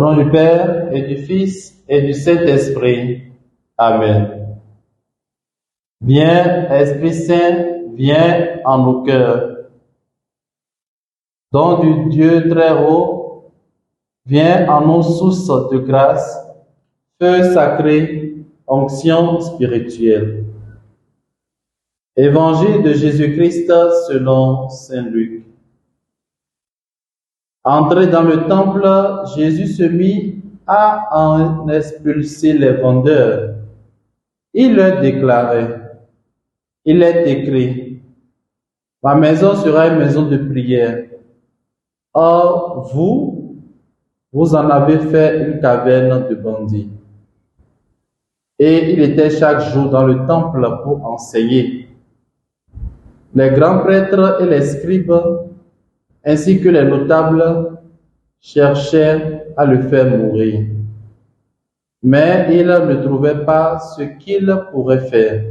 Au nom du Père et du Fils et du Saint-Esprit. Amen. Viens, Esprit Saint, viens en nos cœurs. Don du Dieu très haut, viens en nos sources de grâce, feu sacré, onction spirituelle. Évangile de Jésus-Christ selon Saint Luc. Entré dans le temple, Jésus se mit à en expulser les vendeurs. Il leur déclarait, il est écrit, ma maison sera une maison de prière. Or, vous en avez fait une caverne de bandits. Et il était chaque jour dans le temple pour enseigner. Les grands prêtres et les scribes, ainsi que les notables, cherchaient à le faire mourir. Mais ils ne trouvaient pas ce qu'ils pourraient faire.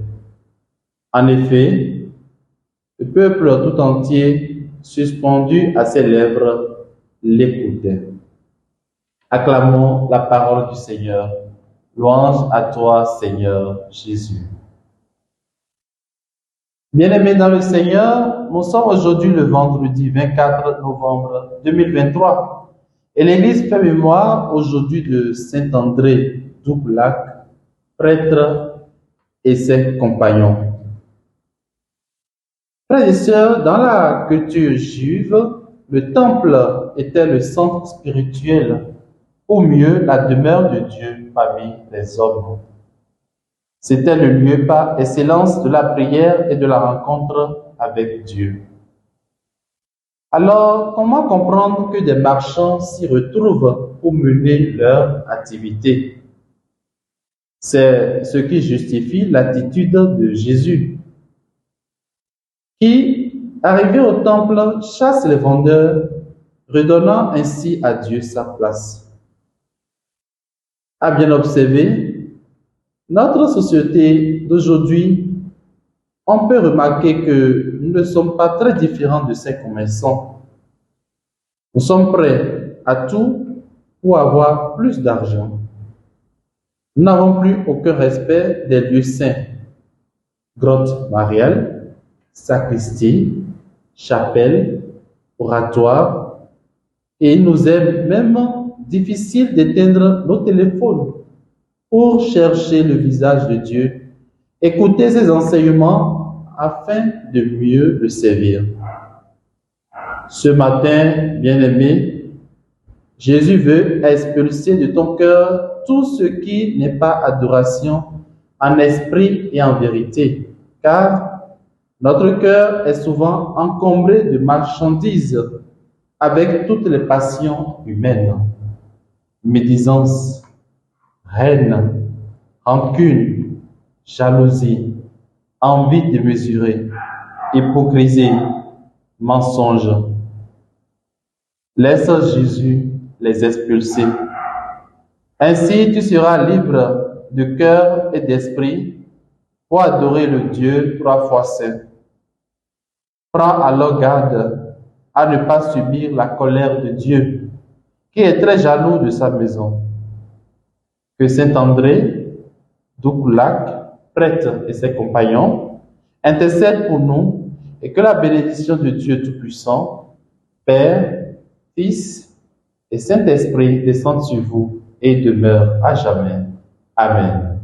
En effet, le peuple tout entier, suspendu à ses lèvres, l'écoutait. Acclamons la parole du Seigneur. Louange à toi, Seigneur Jésus. Bien-aimés dans le Seigneur, nous sommes aujourd'hui le vendredi 24 novembre 2023 et l'Église fait mémoire aujourd'hui de Saint André d'Oublac, prêtre et ses compagnons. Frères et sœurs, dans la culture juive, le temple était le centre spirituel, ou mieux la demeure de Dieu parmi les hommes. C'était le lieu par excellence de la prière et de la rencontre avec Dieu. Alors, comment comprendre que des marchands s'y retrouvent pour mener leur activité? C'est ce qui justifie l'attitude de Jésus, qui, arrivé au temple, chasse les vendeurs, redonnant ainsi à Dieu sa place. À bien observer, notre société d'aujourd'hui, on peut remarquer que nous ne sommes pas très différents de ces commerçants. Nous sommes prêts à tout pour avoir plus d'argent. Nous n'avons plus aucun respect des lieux saints. Grotte mariale, sacristie, chapelle, oratoire, et il nous est même difficile d'éteindre nos téléphones pour chercher le visage de Dieu, écouter ses enseignements afin de mieux le servir. Ce matin, bien-aimé, Jésus veut expulser de ton cœur tout ce qui n'est pas adoration en esprit et en vérité, car notre cœur est souvent encombré de marchandises avec toutes les passions humaines. Médisance, haine, rancune, jalousie, envie démesurée, hypocrisie, mensonge. Laisse Jésus les expulser. Ainsi, tu seras libre de cœur et d'esprit pour adorer le Dieu 3 fois saint. Prends alors garde à ne pas subir la colère de Dieu, qui est très jaloux de sa maison. Que Saint André d'Oublac, prêtre et ses compagnons, intercèdent pour nous et que la bénédiction de Dieu Tout-Puissant, Père, Fils et Saint-Esprit descende sur vous et demeure à jamais. Amen.